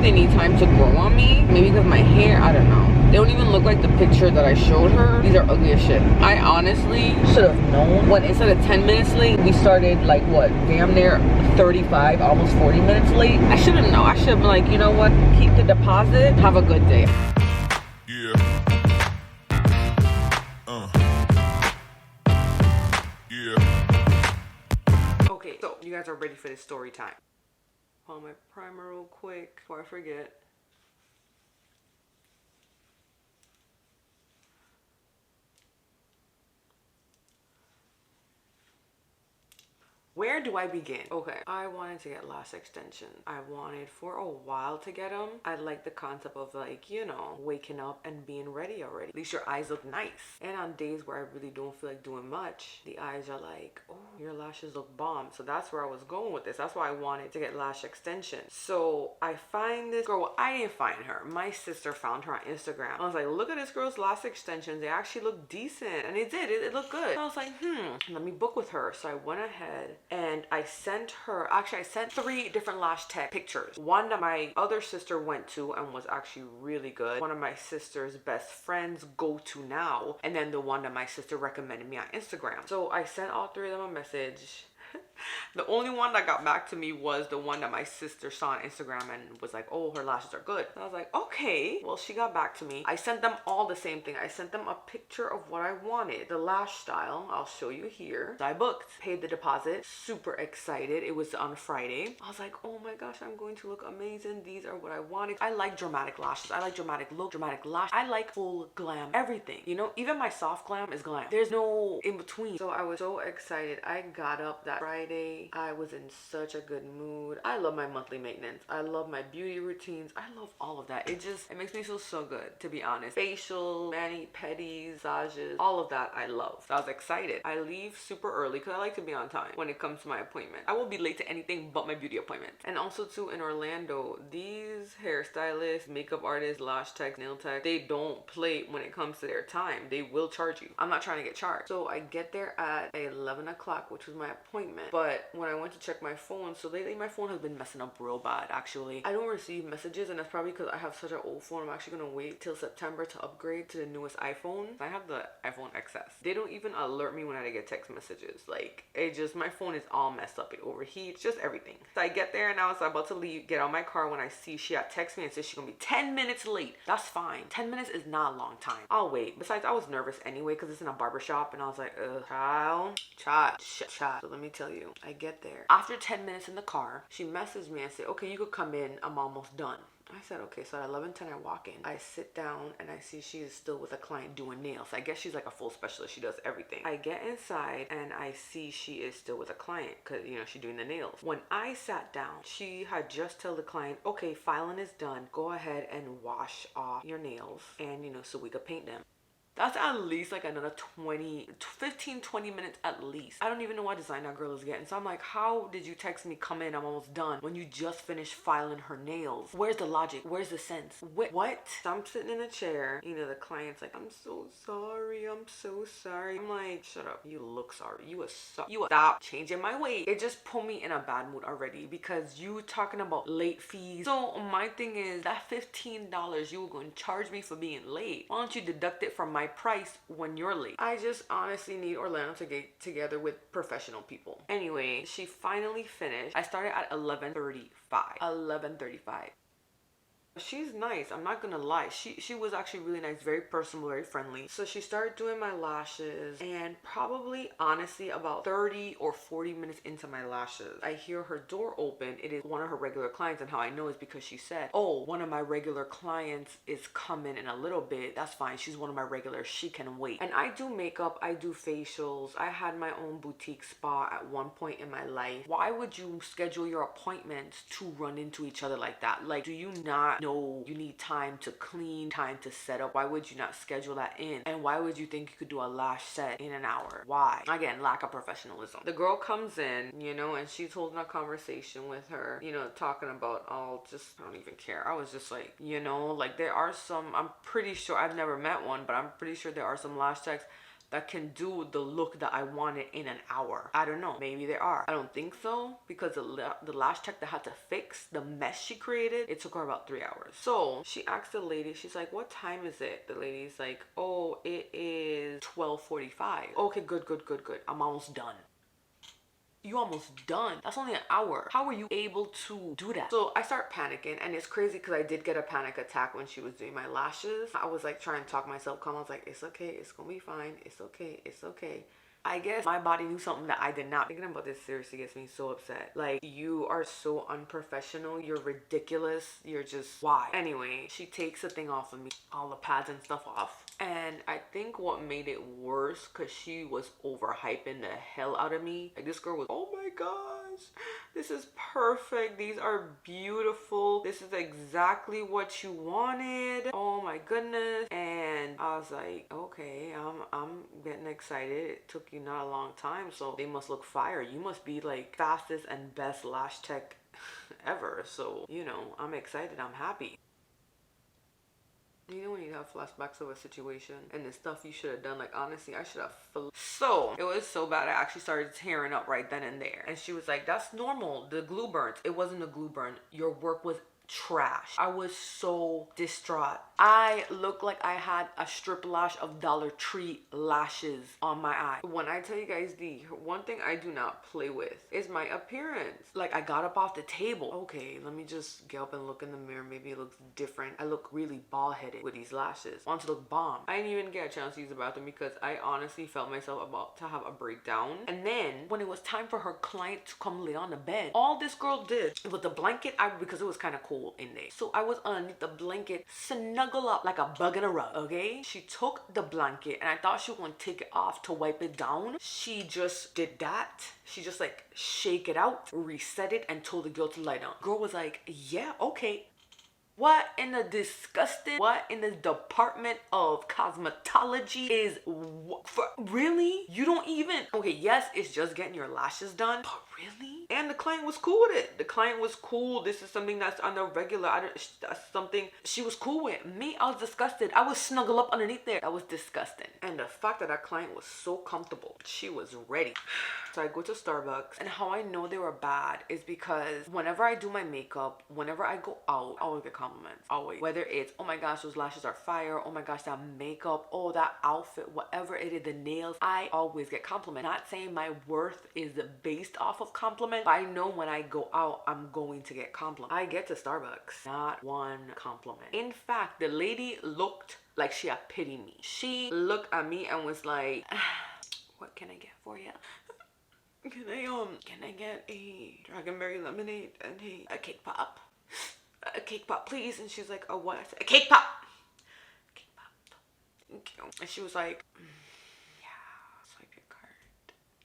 they need time to grow on me. Maybe because my hair, I don't know. They don't even look like the picture that I showed her. These are ugly as shit. I honestly should have known when instead of 10 minutes late, we started like what? Damn near 35, almost 40 minutes late. I should have known. I should have been like, you know what? Keep the deposit. Have a good day. Yeah. Yeah. Okay, so you guys are ready for this story time. Hold my primer real quick before I forget. Where do I begin? Okay, I wanted to get lash extensions. I wanted for a while to get them. I like the concept of like, you know, waking up and being ready already. At least your eyes look nice. And on days where I really don't feel like doing much, the eyes are like, oh, your lashes look bomb. So that's where I was going with this. That's why I wanted to get lash extensions. So I find this girl. Well, I didn't find her. My sister found her on Instagram. I was like, look at this girl's lash extensions. They actually look decent. And it did. It looked good. So I was like, let me book with her. So I went ahead and I sent her, actually I sent 3 different lash tech pictures. One that my other sister went to and was actually really good. One of my sister's best friends go to now. And then the one that my sister recommended me on Instagram. So I sent all 3 of them a message. The only one that got back to me was the one that my sister saw on Instagram and was like, oh, her lashes are good. And I was like, okay. Well, she got back to me. I sent them all the same thing. I sent them a picture of what I wanted. The lash style, I'll show you here. So I booked, paid the deposit, super excited. It was on Friday. I was like, oh my gosh, I'm going to look amazing. These are what I wanted. I like dramatic lashes. I like dramatic look, dramatic lash. I like full glam, everything. You know, even my soft glam is glam. There's no in between. So I was so excited. I got up that Friday. I was in such a good mood. I love my monthly maintenance. I love my beauty routines. I love all of that. It makes me feel so good, to be honest. Facial, mani, pedis, massages, all of that I love. So I was excited. I leave super early because I like to be on time when it comes to my appointment. I will be late to anything but my beauty appointment. And also too, in Orlando, these hairstylists, makeup artists, lash techs, nail techs, they don't play when it comes to their time. They will charge you. I'm not trying to get charged. So I get there at 11 o'clock, which was my appointment. But when I went to check my phone, so lately my phone has been messing up real bad actually. I don't receive messages, and that's probably because I have such an old phone. I'm actually gonna wait till September to upgrade to the newest iPhone. I have the iPhone XS. They don't even alert me when I get text messages. Like, it just, my phone is all messed up. It overheats, just everything. So I get there and I was about to leave, get out my car when I see she had texted me and said she's gonna be 10 minutes late. That's fine. 10 minutes is not a long time. I'll wait. Besides, I was nervous anyway because it's in a barber shop, and I was like, child. So let me tell you, I get there. After 10 minutes in the car, she messaged me and said, okay, you could come in. I'm almost done. I said, okay. So at 11:10, I walk in. I sit down and I see she is still with a client doing nails. I guess she's like a full specialist. She does everything. I get inside and I see she is still with a client because, you know, she's doing the nails. When I sat down, she had just told the client, okay, filing is done. Go ahead and wash off your nails and, you know, so we could paint them. That's at least like another 15, 20 minutes at least. I don't even know what design that girl is getting. So I'm like, how did you text me, come in, I'm almost done, when you just finished filing her nails? Where's the logic? Where's the sense? What? So I'm sitting in a chair. You know, the client's like, I'm so sorry. I'm so sorry. I'm like, shut up. You look sorry. You stop changing my weight. It just put me in a bad mood already because you talking about late fees. So my thing is that $15 you were going to charge me for being late. Why don't you deduct it from my price when you're late? I just honestly need Orlando to get together with professional people. Anyway, she finally finished. I started at 11:35. She's nice, I'm not gonna lie. She was actually really nice, very personable, very friendly. So she started doing my lashes, and probably honestly about 30 or 40 minutes into my lashes, I hear her door open. It is one of her regular clients, and how I know is because she said, oh, one of my regular clients is coming in a little bit. That's fine, she's one of my regulars, she can wait. And I do makeup, I do facials. I had my own boutique spa at one point in my life. Why would you schedule your appointments to run into each other like that? Like, do you not know you need time to clean, time to set up? Why would you not schedule that in? And why would you think you could do a lash set in an hour? Why? Again, lack of professionalism. The girl comes in, you know, and she's holding a conversation with her, you know, talking about all just, I don't even care. I was just like, you know, like there are some, I'm pretty sure, I've never met one, but I'm pretty sure there are some lash techs that can do the look that I wanted in an hour. I don't know. Maybe there are. I don't think so, because the lash tech that had to fix the mess she created, it took her about 3 hours. So she asked the lady, she's like, what time is it? The lady's like, oh, it is 12:45. Okay, good. I'm almost done. You almost done. That's only an hour. How were you able to do that? So I start panicking, and it's crazy because I did get a panic attack when she was doing my lashes. I was like trying to talk myself calm. I was like, it's okay, it's gonna be fine, it's okay. I guess my body knew something that I did not. Thinking about this seriously gets me so upset. Like, you are so unprofessional. You're ridiculous. You're just, why? Anyway, she takes the thing off of me, all the pads and stuff off. And I think what made it worse, because she was overhyping the hell out of me. Like, this girl was, oh my gosh, this is perfect. These are beautiful. This is exactly what you wanted. Oh my goodness. And I was like, okay, I'm getting excited. It took you not a long time, so they must look fire. You must be like fastest and best lash tech ever. So, you know, I'm excited. I'm happy. You know when you have flashbacks of a situation and the stuff you should have done, like, honestly, I should have so it was so bad I actually started tearing up right then and there. And she was like, that's normal, the glue burns. It wasn't a glue burn. Your work was trash. I was so distraught. I looked like I had a strip lash of Dollar Tree lashes on my eye. When I tell you guys, the one thing I do not play with is my appearance. Like, I got up off the table. Okay, let me just get up and look in the mirror. Maybe it looks different. I look really bald-headed with these lashes. I want to look bomb. I didn't even get a chance to use the bathroom because I honestly felt myself about to have a breakdown. And then when it was time for her client to come lay on the bed, all this girl did with the blanket, because it was kind of cold in there. So I was underneath the blanket, snuggle up like a bug in a rug, okay? She took the blanket and I thought she was gonna take it off to wipe it down. She just did that. She just like shake it out, reset it, and told the girl to lie down. Girl was like, yeah, okay. What in the department of cosmetology is really? You don't even, okay, yes, it's just getting your lashes done, but really? And the client was cool with it. The client was cool. This is something that's on the regular. That's something she was cool with. Me, I was disgusted. I was snuggle up underneath there. That was disgusting. And the fact that client was so comfortable, she was ready. So I go to Starbucks, and how I know they were bad is because whenever I do my makeup, whenever I go out, I always get compliments. Always. Whether it's, oh my gosh, those lashes are fire. Oh my gosh, that makeup. Oh, that outfit. Whatever it is, the nails. I always get compliments. Not saying my worth is based off of compliments, but I know when I go out, I'm going to get compliments. I get to Starbucks. Not one compliment. In fact, the lady looked like she had pity me. She looked at me and was like, what can I get for you? Can I get a dragonberry lemonade and a cake pop? A cake pop, please. And she's like, a what? I said, a cake pop. Cake pop. Thank you. And she was like, swipe your card.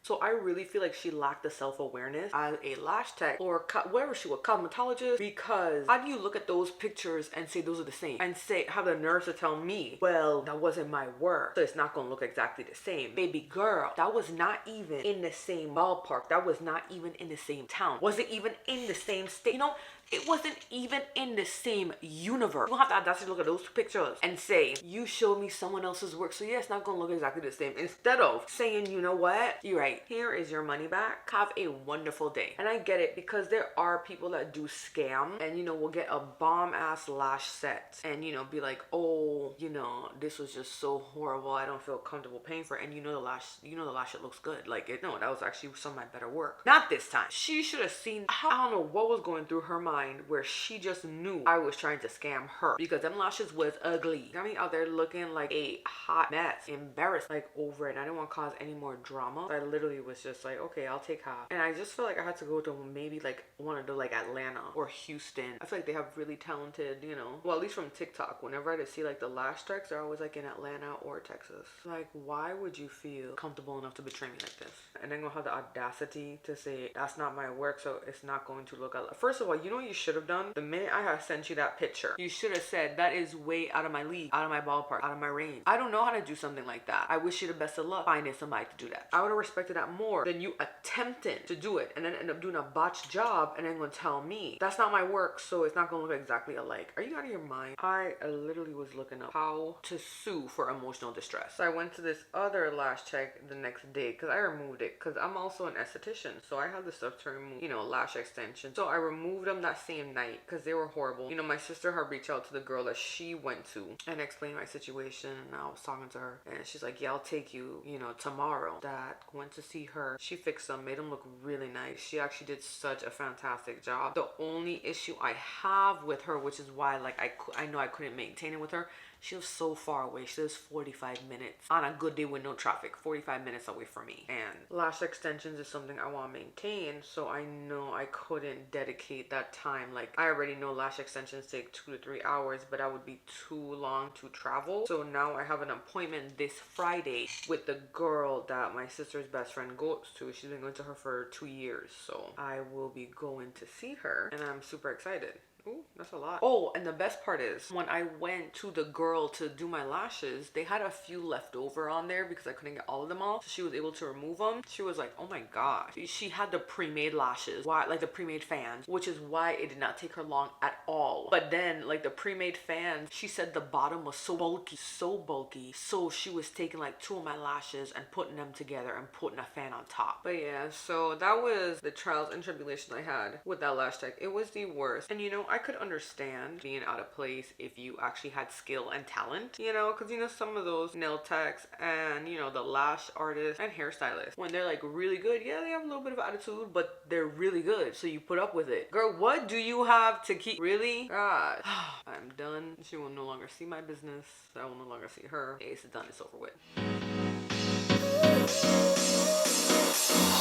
So I really feel like she lacked the self-awareness as a lash tech or whatever she was, cosmetologist, because how do you look at those pictures and say those are the same and say, have the nerve to tell me, well, that wasn't my work, so it's not gonna look exactly the same. Baby girl, that was not even in the same ballpark. That was not even in the same town. Was it even in the same state? You know, it wasn't even in the same universe. You don't have the audacity to look at those pictures and say, you showed me someone else's work, so yeah, it's not gonna look exactly the same. Instead of saying, you know what, you're right, here is your money back. Have a wonderful day. And I get it, because there are people that do scam and, you know, will get a bomb ass lash set and, you know, be like, oh, you know, this was just so horrible. I don't feel comfortable paying for it. And the lash it looks good. Like, no, that was actually some of my better work. Not this time. She should have seen, I don't know what was going through her mind, where she just knew I was trying to scam her, because them lashes was ugly. Got me out there looking like a hot mess, embarrassed, like, over it. I didn't want to cause any more drama. So I literally was just like, okay, I'll take half. And I just felt like I had to go to maybe like one of the like Atlanta or Houston. I feel like they have really talented, you know, well, at least from TikTok, whenever I see like the lash techs, they're always like in Atlanta or Texas. Like, why would you feel comfortable enough to betray me like this? And then gonna have the audacity to say that's not my work, so it's not going to look. First of all, you know what you should have done? The minute I have sent you that picture, you should have said, that is way out of my league, out of my ballpark, out of my range. I don't know how to do something like that. I wish you the best of luck finding somebody to do that. I would have respected that more than you attempting to do it and then end up doing a botched job and then gonna tell me that's not my work, so it's not gonna look exactly alike. Are you out of your mind? I literally was looking up how to sue for emotional distress. So I went to this other lash tech the next day because I removed it because I'm also an esthetician, so I have the stuff to remove, you know, lash extensions. So I removed them that same night because they were horrible. You know, my sister had reached out to the girl that she went to and explained my situation, and I was talking to her and she's like, yeah, I'll take you, you know, tomorrow. That went to see her. She fixed them, made them look really nice. She actually did such a fantastic job. The only issue I have with her, which is why like I know I couldn't maintain it with her, she was so far away. She lives 45 minutes on a good day with no traffic, 45 minutes away from me. And lash extensions is something I want to maintain, so I know I couldn't dedicate that time. Like, I already know lash extensions take 2 to 3 hours, but that would be too long to travel. So now I have an appointment this Friday with the girl that my sister's best friend goes to. She's been going to her for 2 years, so I will be going to see her and I'm super excited. Ooh, that's a lot. Oh, and the best part is when I went to the girl to do my lashes, they had a few left over on there because I couldn't get all of them off. So she was able to remove them. She was like, oh my gosh. She had the pre-made lashes, like the pre-made fans, which is why it did not take her long at all. But then like the pre-made fans, she said the bottom was so bulky. So she was taking like 2 of my lashes and putting them together and putting a fan on top. But yeah, so that was the trials and tribulations I had with that lash tech. It was the worst. And you know, I could understand being out of place if you actually had skill and talent, you know, because you know some of those nail techs and you know the lash artists and hairstylists, when they're like really good, yeah, they have a little bit of attitude, but they're really good, so you put up with it. Girl, what do you have to keep? Really? God, I'm done. She will no longer see my business. I will no longer see her. It's done. It's over with.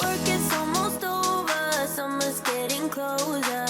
Work is almost over. Summer's getting closer.